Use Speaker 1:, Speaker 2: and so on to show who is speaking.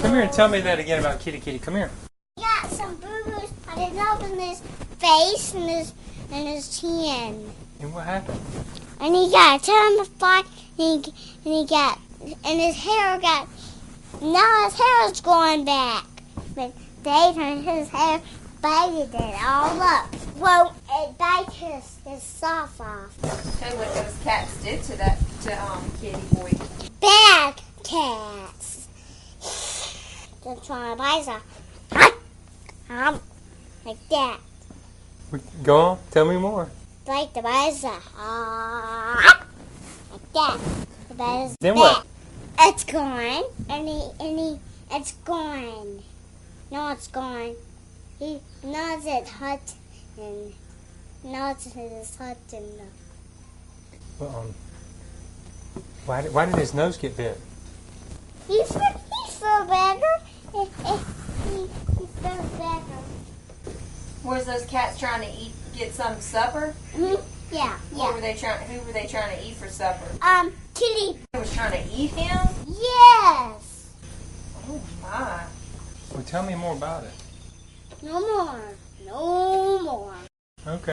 Speaker 1: Come here and tell me that again about Kitty Kitty. Come here.
Speaker 2: He got some boo-boos popping up in his face and his chin.
Speaker 1: And what happened?
Speaker 2: And he got a ton of fly, and his hair got, now his hair is going back. But they turned his hair, bited it all up. Well, it bites his soft off.
Speaker 3: Tell you what those cats did to Kitty boy.
Speaker 2: Bad cats. They're trying to bite us. Like that.
Speaker 1: Go on. Tell me more.
Speaker 2: Like the bite us. Like that. The bite us.
Speaker 1: Then what?
Speaker 2: It's gone. It's gone. No, it's gone. He knows it's hot and knows it's hot and.
Speaker 1: Well, why did his nose get bit?
Speaker 2: He feel better. He feels better.
Speaker 3: Was those cats trying to get some supper?
Speaker 2: Yeah.
Speaker 3: Who were they trying to eat for supper?
Speaker 2: Kitty.
Speaker 3: They was trying to eat him?
Speaker 2: Yes.
Speaker 3: Oh my.
Speaker 1: Well, tell me more about it.
Speaker 2: No more. No more.
Speaker 1: Okay.